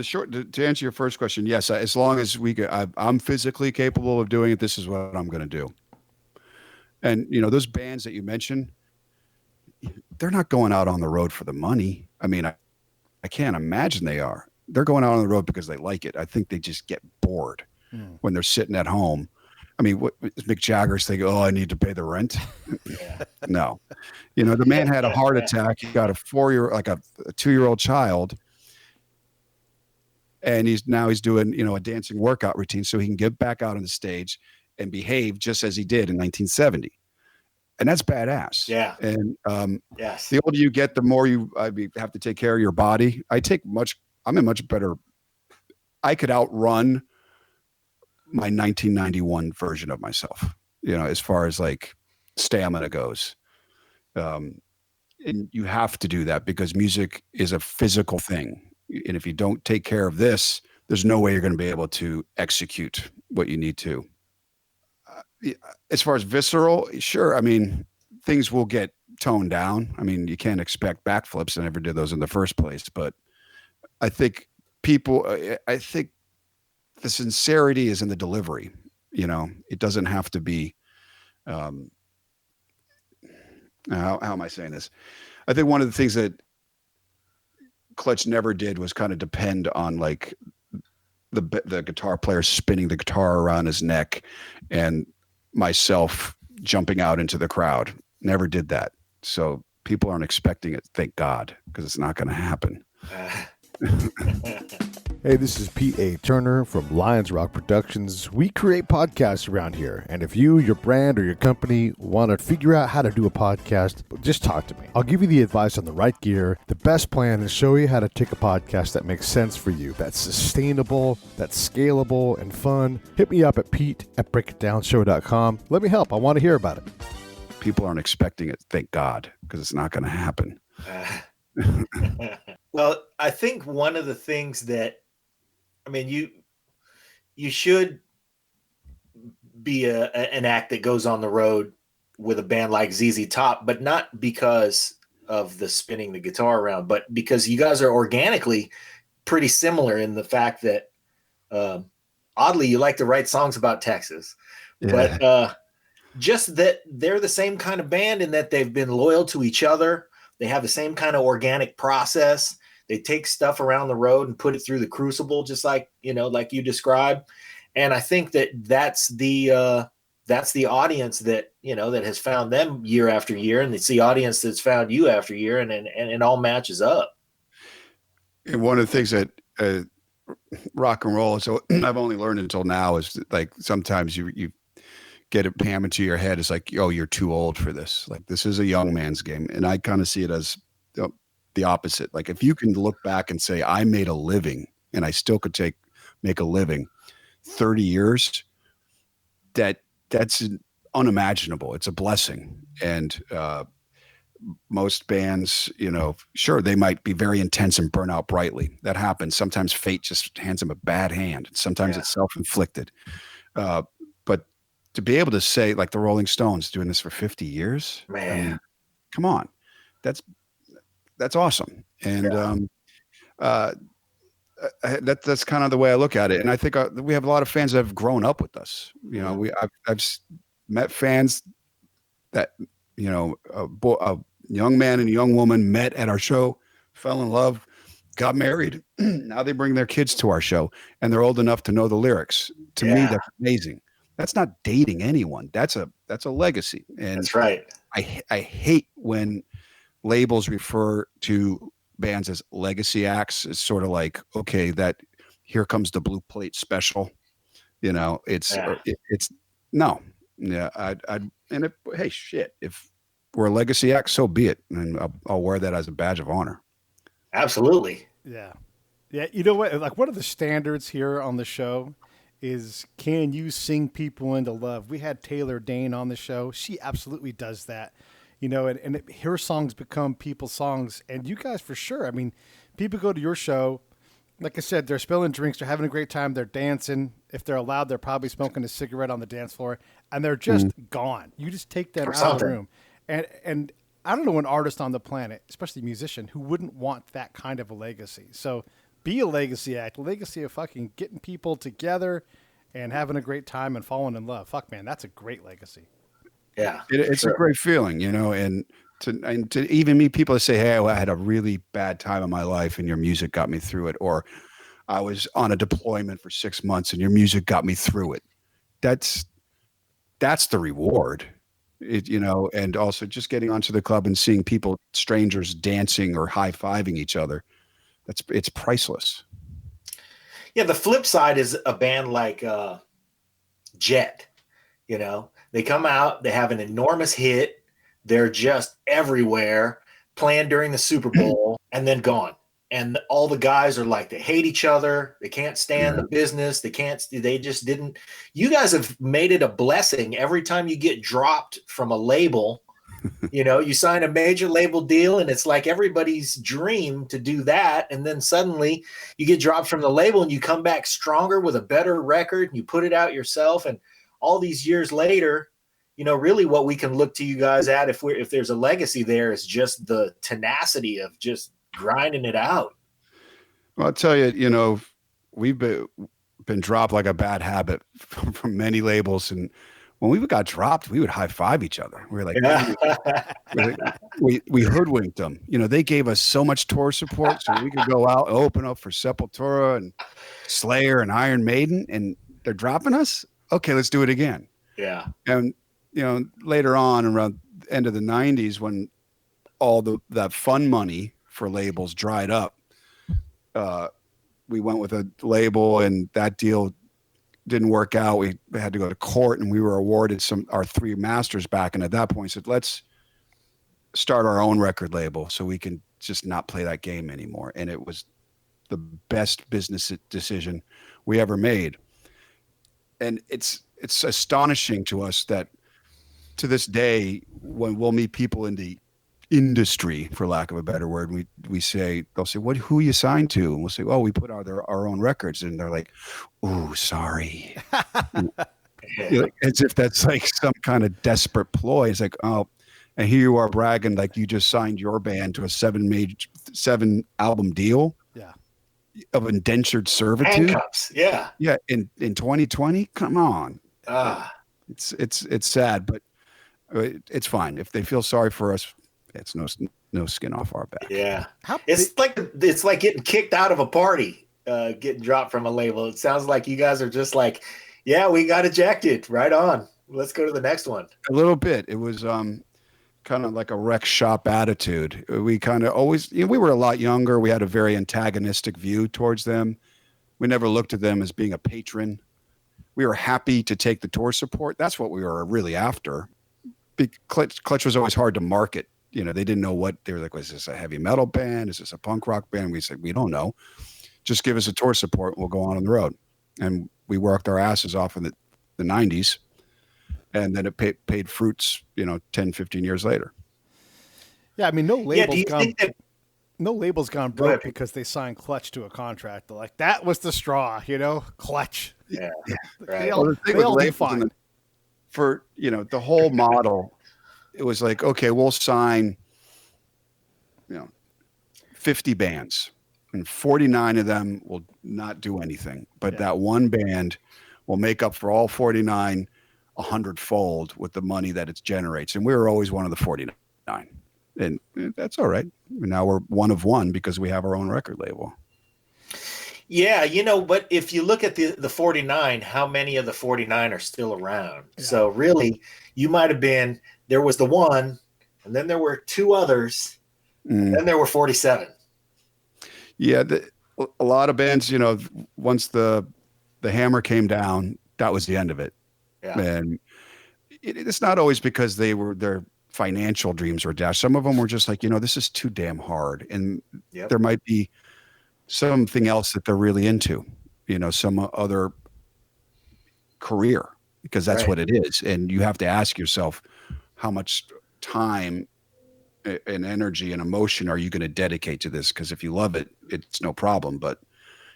To answer your first question, yes, as long as I'm physically capable of doing it, this is what I'm going to do. And, those bands that you mentioned, they're not going out on the road for the money. I mean, I can't imagine they are. They're going out on the road because they like it. I think they just get bored when they're sitting at home. I mean, what Mick Jagger's thinking, I need to pay the rent. No, the man had a heart attack. He got a 2-year-old child. And he's doing, a dancing workout routine so he can get back out on the stage and behave just as he did in 1970. And that's badass. Yeah. And yes. The older you get, the more you have to take care of your body. I'm in much better. I could outrun my 1991 version of myself, as far as like stamina goes. And you have to do that because music is a physical thing. And if you don't take care of this, there's no way you're going to be able to execute what you need to. As far as visceral, sure. I mean, things will get toned down. I mean, you can't expect backflips. I never did those in the first place. But I think the sincerity is in the delivery. It doesn't have to be. How am I saying this? I think one of the things that Clutch never did was kind of depend on like the guitar player spinning the guitar around his neck and myself jumping out into the crowd. Never did that. So people aren't expecting it. Thank God, because it's not going to happen. Hey, this is Pete A. Turner from Lions Rock Productions. We create podcasts around here, and if you, your brand, or your company want to figure out how to do a podcast, just talk to me. I'll give you the advice on the right gear, the best plan, and show you how to take a podcast that makes sense for you, that's sustainable, that's scalable, and fun. Hit me up at pete@breakitdownshow.com. Let me help. I want to hear about it. People aren't expecting it. Thank God, because it's not going to happen. Well, I think one of the things that, you should be an act that goes on the road with a band like ZZ Top, but not because of the spinning the guitar around, but because you guys are organically pretty similar in the fact that, oddly, you like to write songs about Texas, but just that they're the same kind of band in that they've been loyal to each other. They have the same kind of organic process. They take stuff around the road and put it through the crucible, just like you described. And I think that's the audience that that has found them year after year, and it's the audience that's found you after year, and it all matches up. And one of the things that rock and roll, so I've only learned until now, is like sometimes you get it hammered to your head. It's like, you're too old for this. Like, this is a young man's game, and I kind of see it as the opposite. Like, if you can look back and say, I made a living and I still could make a living 30 years, that's unimaginable. It's a blessing. And most bands, sure, they might be very intense and burn out brightly. That happens. Sometimes fate just hands them a bad hand. Sometimes it's self-inflicted. But to be able to say, like the Rolling Stones doing this for 50 years, man, come on, that's awesome. And that's kind of the way I look at it. And I think we have a lot of fans that have grown up with us. I've met fans that young man and a young woman met at our show, fell in love, got married. Now they bring their kids to our show, and they're old enough to know the lyrics. To me, that's amazing. That's not dating anyone. That's a legacy. And that's right. I hate when labels refer to bands as legacy acts. It's sort of like, okay, that here comes the blue plate special. It's no. Yeah. Hey, shit. If we're a legacy act, so be it. And I'll wear that as a badge of honor. Absolutely. Yeah. Yeah. You know what? Like, one of the standards here on the show is, can you sing people into love? We had Taylor Dane on the show. She absolutely does that, and her songs become people's songs. And you guys, for sure. I mean, people go to your show, like I said, they're spilling drinks, they're having a great time, they're dancing. If they're allowed, they're probably smoking a cigarette on the dance floor, and they're just gone. You just take them out of the room. And I don't know an artist on the planet, especially a musician, who wouldn't want that kind of a legacy. So be a legacy act, legacy of fucking getting people together and having a great time and falling in love. Fuck, man, that's a great legacy. Yeah. It's a great feeling, and to even meet people that say, hey, I had a really bad time in my life and your music got me through it. Or I was on a deployment for 6 months and your music got me through it. That's the reward. And also just getting onto the club and seeing people, strangers, dancing or high-fiving each other. It's priceless. Yeah. The flip side is a band like Jet, they come out, they have an enormous hit. They're just everywhere, playing during the Super Bowl and then gone. And all the guys are like, they hate each other. They can't stand the business. They just didn't. You guys have made it a blessing every time you get dropped from a label. You sign a major label deal and it's like everybody's dream to do that. And then suddenly you get dropped from the label and you come back stronger with a better record and you put it out yourself. And all these years later, really what we can look to you guys at, if there's a legacy there, is just the tenacity of just grinding it out. Well, I'll tell you, we've been dropped like a bad habit from many labels. And when we got dropped, we would high five each other. We were like, we hoodwinked them. They gave us so much tour support so we could go out and open up for Sepultura and Slayer and Iron Maiden, and they're dropping us. Okay, let's do it again. Yeah. And, later on around the end of the 90s, when all that fun money for labels dried up, we went with a label and that deal didn't work out. We had to go to court and we were awarded our 3 masters back. And at that point said, let's start our own record label so we can just not play that game anymore. And it was the best business decision we ever made. And it's astonishing to us that to this day, when we'll meet people in the industry, for lack of a better word, they'll say, who you signed to? And we'll say, oh, we put out our own records. And they're like, oh, sorry. As if that's like some kind of desperate ploy. It's like, oh, and here you are bragging like you just signed your band to a 7 album deal. Yeah. Of indentured servitude. Handcuffs. Yeah. Yeah. In 2020, come on. It's sad, but it's fine. If they feel sorry for us, it's no skin off our back. Yeah. It's like getting kicked out of a party, getting dropped from a label. It sounds like you guys are just like, yeah, we got ejected. Right on. Let's go to the next one. A little bit. It was kind of like a wreck shop attitude. We kind of always, we were a lot younger. We had a very antagonistic view towards them. We never looked at them as being a patron. We were happy to take the tour support. That's what we were really after. Clutch was always hard to market. They didn't know what they were like. Was this a heavy metal band? Is this a punk rock band? We said, we don't know. Just give us a tour support. We'll go on the road. And we worked our asses off in the 90s. And then it paid fruits, 10, 15 years later. Yeah, I mean, no label's gone broke because they signed Clutch to a contract. They're like, that was the straw, Clutch. Yeah, right. They all do fine. For, the whole model, it was like, okay, we'll sign, 50 bands, and 49 of them will not do anything. But that one band will make up for all 49 100-fold with the money that it generates. And we were always one of the 49. and that's all right. Now we're one of one because we have our own record label. Yeah, but if you look at the 49, how many of the 49 are still around? Yeah. So really, you might have been, there was the one, and then there were two others, and then there were 47. Yeah, a lot of bands, once the hammer came down, that was the end of it. Yeah. And it's not always because their financial dreams were dashed. Some of them were just like, this is too damn hard. And there might be something else that they're really into, some other career, because that's what it is. And you have to ask yourself, how much time and energy and emotion are you going to dedicate to this? Because if you love it, it's no problem. But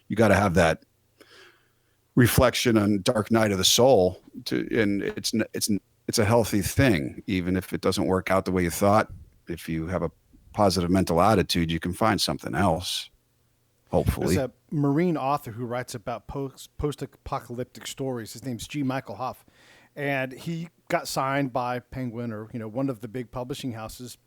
you got to have that reflection on dark night of the soul and it's a healthy thing. Even if it doesn't work out the way you thought, if you have a positive mental attitude, you can find something else. Hopefully. There's a Marine author who writes about post-apocalyptic stories. His name's G. Michael Hoff. And he got signed by Penguin or, one of the big publishing houses.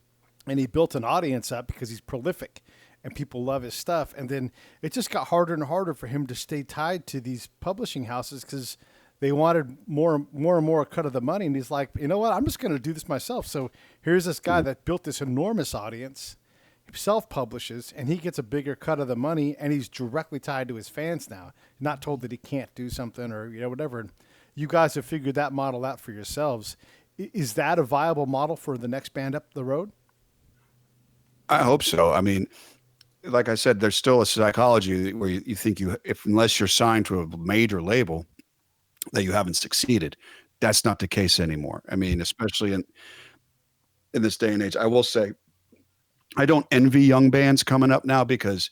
And he built an audience up because he's prolific and people love his stuff. And then it just got harder and harder for him to stay tied to these publishing houses because they wanted more and more a cut of the money. And he's like, you know what? I'm just going to do this myself. So here's this guy that built this enormous audience, self-publishes, and he gets a bigger cut of the money, and he's directly tied to his fans now, not told that he can't do something or whatever. And you guys have figured that model out for yourselves. Is that a viable model for the next band up the road? I hope so. I mean, like I said, there's still a psychology where you think unless you're signed to a major label, that you haven't succeeded. That's not the case anymore. I mean, especially in this day and age, I will say, I don't envy young bands coming up now because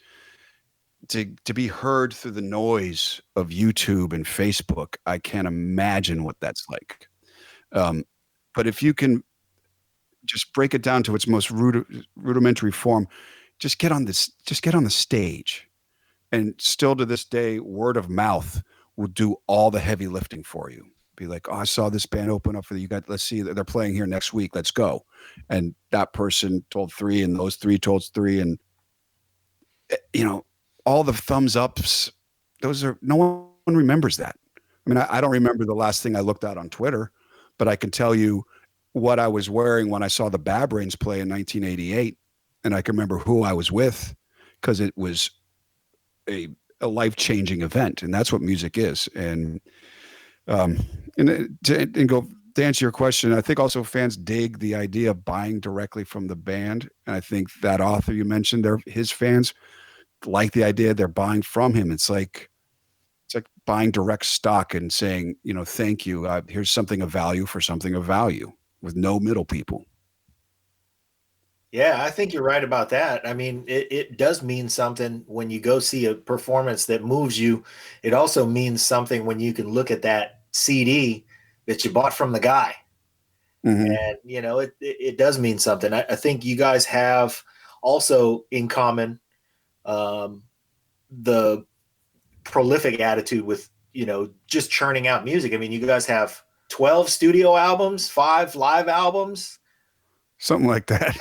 to be heard through the noise of YouTube and Facebook, I can't imagine what that's like. But if you can just break it down to its most rudimentary form, just get on the stage, and still to this day, word of mouth will do all the heavy lifting for you. Be like, oh, I saw this band open up for you. Let's see, they're playing here next week. Let's go. And that person told three, and those three told three, and all the thumbs ups. No one remembers that. I mean, I don't remember the last thing I looked at on Twitter, but I can tell you what I was wearing when I saw the Bad Brains play in 1988, and I can remember who I was with because it was a life-changing event, and that's what music is. And to answer your question, I think also fans dig the idea of buying directly from the band, and I think that author you mentioned, his fans like the idea they're buying from him. It's like buying direct stock and saying, thank you. Here's something of value for something of value with no middle people. Yeah, I think you're right about that. I mean, it does mean something when you go see a performance that moves you. It also means something when you can look at that CD that you bought from the guy. Mm-hmm. And, it does mean something. I think you guys have also in common the prolific attitude with, just churning out music. I mean, you guys have 12 studio albums, 5 live albums. Something like that.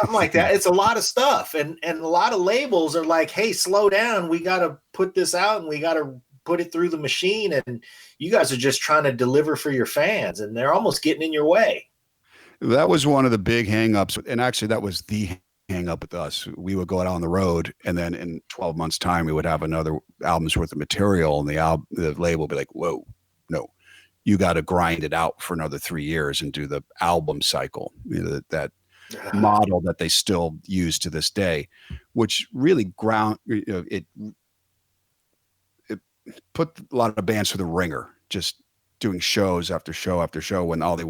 It's a lot of stuff. And a lot of labels are like, hey, slow down. We got to put this out and we got to put it through the machine. And you guys are just trying to deliver for your fans, and they're almost getting in your way. That was one of the big hangups. And actually that was the hang up with us. We would go out on the road, and then in 12 months time, we would have another album's worth of material, and the label would be like, whoa, no, you got to grind it out for another 3 years and do the album cycle. That model that they still use to this day, which really it put a lot of bands through the ringer, just doing shows after show after show when all they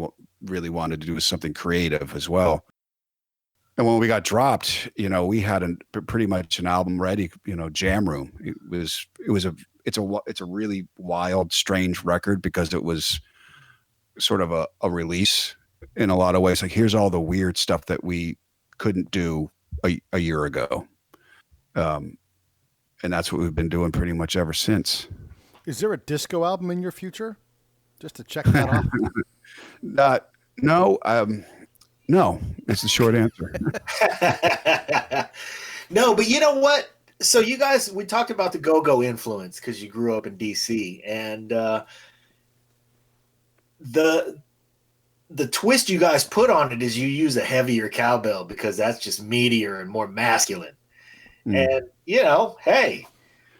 really wanted to do was something creative as well. And when we got dropped, we had pretty much an album ready, Jam Room. It's a really wild, strange record because it was sort of a release in a lot of ways. Like, here's all the weird stuff that we couldn't do a year ago. And that's what we've been doing pretty much ever since. Is there a disco album in your future? Just to check that off. No. No, that's the short answer. No, but you know what? So you guys, we talked about the go-go influence because you grew up in DC, and the twist you guys put on it is you use a heavier cowbell because that's just meatier and more masculine. And hey,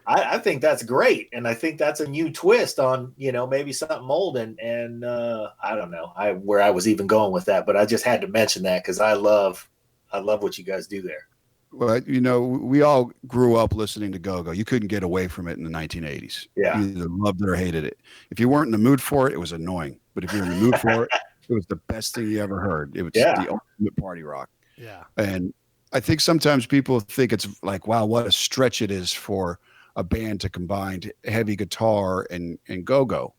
I think that's great, and I think that's a new twist on maybe something old. And I don't know where I was even going with that, but I just had to mention that because I love what you guys do there. Well, we all grew up listening to go-go. You couldn't get away from it in the 1980s. Yeah. You either loved it or hated it. If you weren't in the mood for it, it was annoying. But if you're in the mood for it, it was the best thing you ever heard. It was the ultimate party rock. Yeah. And I think sometimes people think it's like, wow, what a stretch it is for a band to combine heavy guitar and go-go.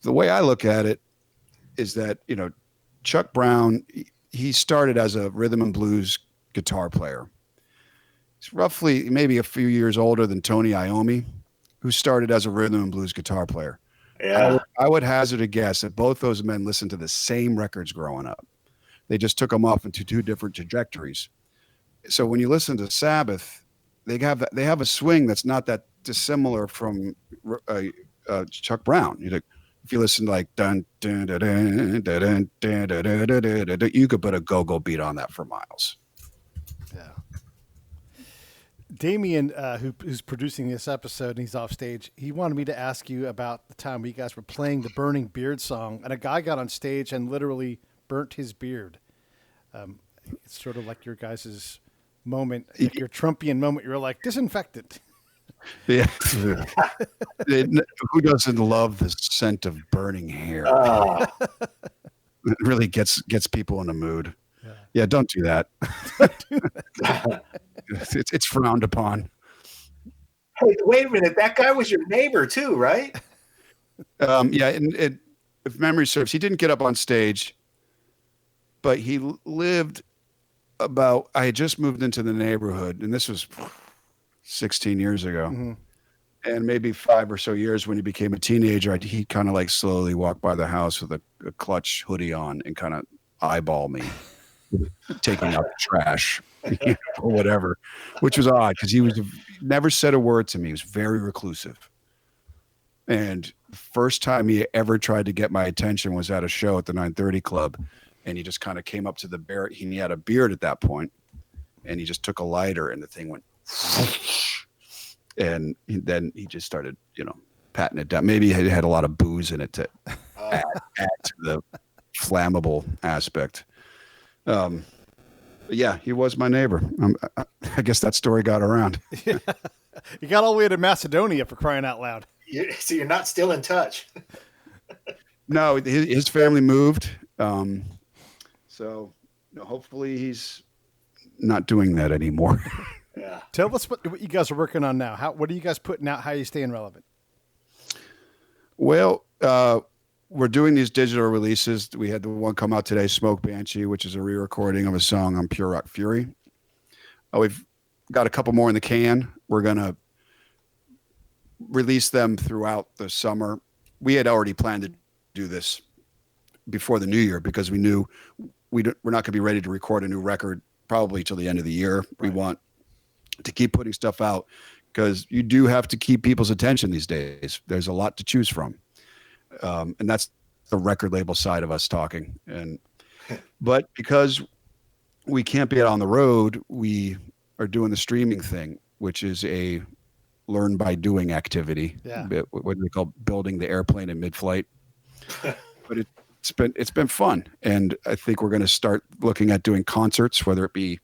The way I look at it is that, Chuck Brown, he started as a rhythm and blues guitar player. He's roughly maybe a few years older than Tony Iommi, who started as a rhythm and blues guitar player. Yeah. I would hazard a guess that both those men listened to the same records growing up. They just took them off into two different trajectories. So when you listen to Sabbath, they have a swing that's not that dissimilar from Chuck Brown. If you listen to like dun dun dun dun dun dun dun dun dun, you could put a go-go beat on that for miles. Yeah. Damien, who's producing this episode, and he's off stage, he wanted me to ask you about the time you guys were playing the Burning Beard song, and a guy got on stage and literally burnt his beard. It's sort of like your guys' moment, like your Trumpian moment. You're like, disinfectant. Yeah. Who doesn't love the scent of burning hair? It really gets people in the mood. Yeah, don't do that. It's frowned upon. Hey, wait a minute. That guy was your neighbor too, right? Yeah, and if memory serves, he didn't get up on stage, but he lived I had just moved into the neighborhood, and this was 16 years ago. Mm-hmm. And maybe 5 or so years when he became a teenager, he kind of like slowly walked by the house with a clutch hoodie on and kind of eyeball me, taking out the trash or whatever, which was odd because he never said a word to me. He was very reclusive. And the first time he ever tried to get my attention was at a show at the 930 Club. And he just kind of came up to the bear. He had a beard at that point, and he just took a lighter and the thing went, and then he just started, patting it down. Maybe it had a lot of booze in it to add to the flammable aspect. But yeah, he was my neighbor. I guess that story got around. You got all the way to Macedonia, for crying out loud. So you're not still in touch. No, his family moved. So hopefully he's not doing that anymore. Yeah. Tell us what you guys are working on now. What are you guys putting out? How are you staying relevant? Well, we're doing these digital releases. We had the one come out today, Smoke Banshee, which is a re-recording of a song on Pure Rock Fury. We've got a couple more in the can. We're going to release them throughout the summer. We had already planned to do this before the new year because we knew we're not going to be ready to record a new record probably till the end of the year. Right. We want to keep putting stuff out because you do have to keep people's attention these days. There's a lot to choose from. And that's the record label side of us talking. But because we can't be out on the road, we are doing the streaming thing, which is a learn by doing activity. Yeah. What do they call building the airplane in mid-flight? But it's been fun. And I think we're going to start looking at doing concerts, whether it be,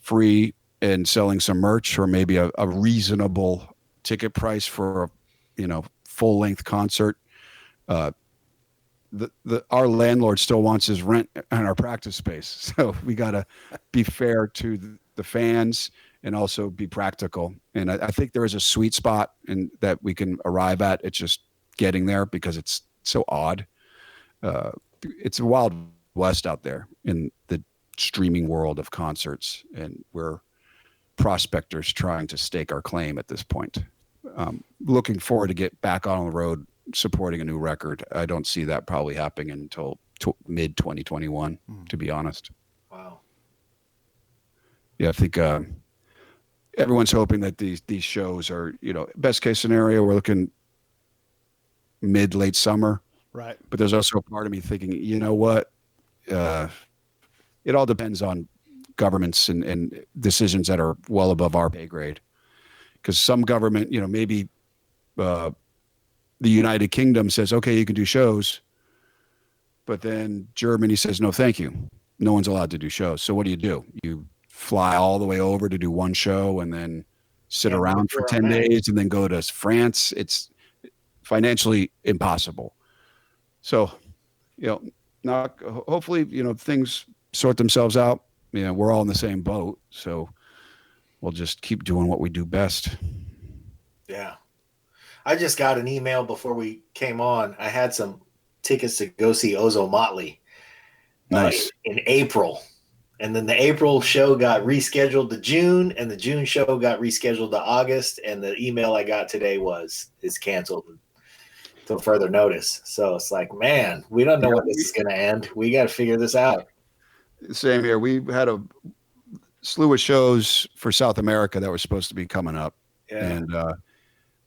free and selling some merch or maybe a reasonable ticket price for a, full length concert. Our landlord still wants his rent and our practice space. So we got to be fair to the fans and also be practical. And I think there is a sweet spot and that we can arrive at. It's just getting there because it's so odd. It's a wild west out there in the streaming world of concerts. And we're prospectors trying to stake our claim at this point. Looking forward to get back on the road supporting a new record. I don't see that probably happening until mid 2021, to be honest. Wow. Yeah, I think everyone's hoping that these shows are, best case scenario, we're looking mid late summer. Right. But there's also a part of me thinking, you know what? It all depends on governments and decisions that are well above our pay grade. Because some government, maybe the United Kingdom says, okay, you can do shows. But then Germany says, no, thank you. No one's allowed to do shows. So what do? You fly all the way over to do one show and then sit around for 10 days and then go to France. It's financially impossible. So, hopefully, things sort themselves out. We're all in the same boat. So we'll just keep doing what we do best. Yeah. I just got an email before we came on. I had some tickets to go see Ozo Motley Nice. In April. And then the April show got rescheduled to June, and the June show got rescheduled to August. And the email I got today is canceled until further notice. So it's like, man, we don't know when this is going to end. We got to figure this out. Same here. We had a slew of shows for South America that were supposed to be coming up. Yeah. And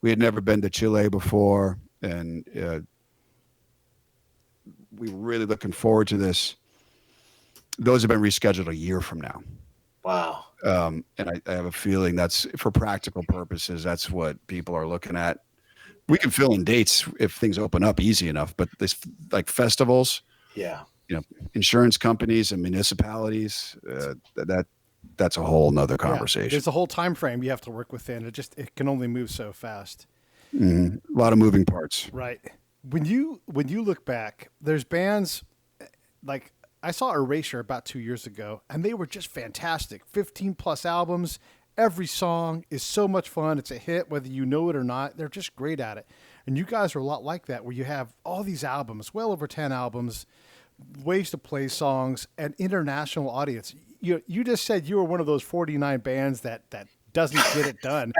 we had never been to Chile before. And we were really looking forward to this. Those have been rescheduled a year from now. Wow. And I have a feeling that's, for practical purposes, that's what people are looking at. We can fill in dates if things open up easy enough, but this, like festivals, Yeah. Insurance companies and municipalities, that's a whole nother conversation. Yeah, there's a whole time frame you have to work within. It can only move so fast. Mm-hmm. A lot of moving parts. Right. When you look back, there's bands like I saw Erasure about 2 years ago, and they were just fantastic. 15 plus albums. Every song is so much fun. It's a hit, whether you know it or not. They're just great at it. And you guys are a lot like that, where you have all these albums, well over 10 albums, ways to play songs, and international audience. You just said you were one of those 49 bands that doesn't get it done.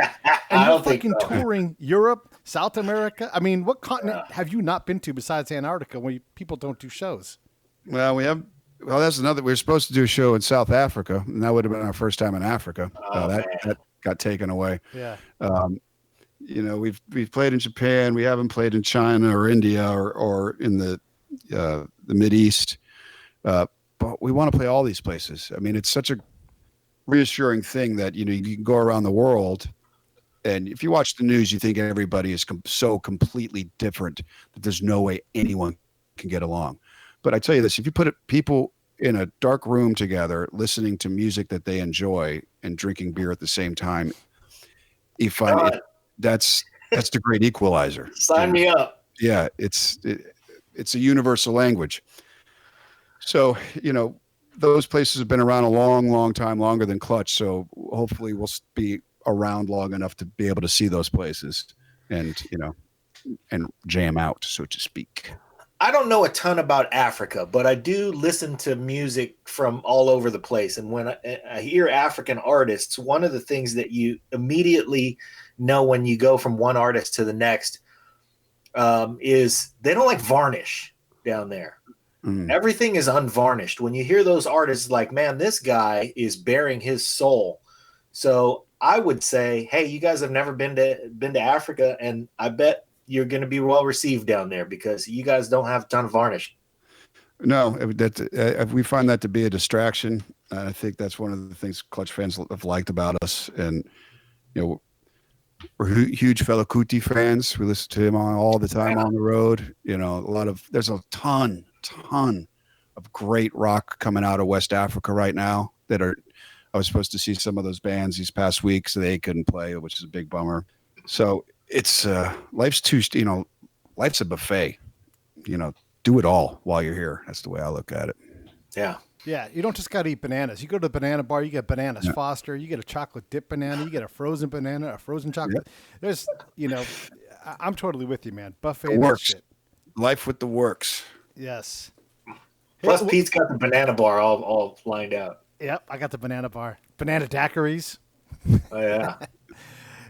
And you're fucking touring Europe, South America. I mean, what continent have you not been to besides Antarctica where people don't do shows? Well, that's another. We were supposed to do a show in South Africa, and that would have been our first time in Africa. That got taken away. Yeah. We've played in Japan. We haven't played in China or India or in the Mideast. But we want to play all these places. I mean, it's such a reassuring thing that, you can go around the world, and if you watch the news, you think everybody is so completely different that there's no way anyone can get along. But I tell you this, if you put people in a dark room together, listening to music that they enjoy and drinking beer at the same time, you find that's the great equalizer. Sign me up. Yeah, it's a universal language. So, those places have been around a long, long time, longer than Clutch. So hopefully we'll be around long enough to be able to see those places and jam out, so to speak. I don't know a ton about Africa, but I do listen to music from all over the place. And when I hear African artists, one of the things that you immediately know when you go from one artist to the next is they don't like varnish down there. Mm. Everything is unvarnished. When you hear those artists, like, man, this guy is bearing his soul. So I would say, hey, you guys have never been to Africa, and I bet you're going to be well received down there because you guys don't have a ton of varnish. No, we find that to be a distraction. I think that's one of the things Clutch fans have liked about us. And, we're huge Fela Kuti fans. We listen to him all the time on the road. There's a ton of great rock coming out of West Africa right now I was supposed to see some of those bands these past weeks, so they couldn't play, which is a big bummer. So it's life's a buffet. Do it all while you're here. That's the way I look at it. Yeah. Yeah, you don't just got to eat bananas. You go to the banana bar, you get bananas Foster, you get a chocolate dip banana, you get a frozen banana, a frozen chocolate. Yep. There's, I'm totally with you, man. Buffet works. Shit. Life with the works. Yes. Plus, Pete's got the banana bar all lined out. Yep, I got the banana bar. Banana daiquiris. Oh, yeah.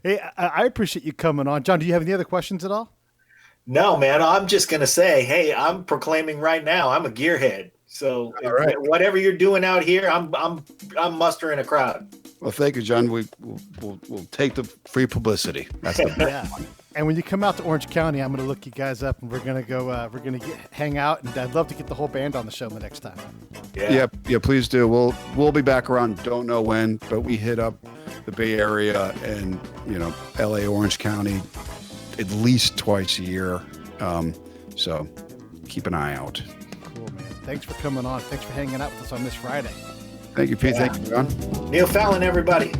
Hey, I appreciate you coming on. John, do you have any other questions at all? No, man, I'm just gonna say, hey, I'm proclaiming right now, I'm a gearhead. So whatever you're doing out here, I'm mustering a crowd. Well, thank you, John. We'll take the free publicity. That's the best one. And when you come out to Orange County, I'm going to look you guys up, and we're going to go. We're going to hang out, and I'd love to get the whole band on the show the next time. Yeah, please do. We'll be back around. Don't know when, but we hit up the Bay Area and L.A., Orange County, at least twice a year. So keep an eye out. Cool, man. Thanks for coming on. Thanks for hanging out with us on this Friday. Thank you, Pete. Yeah. Thank you, John. Neil Fallon, everybody.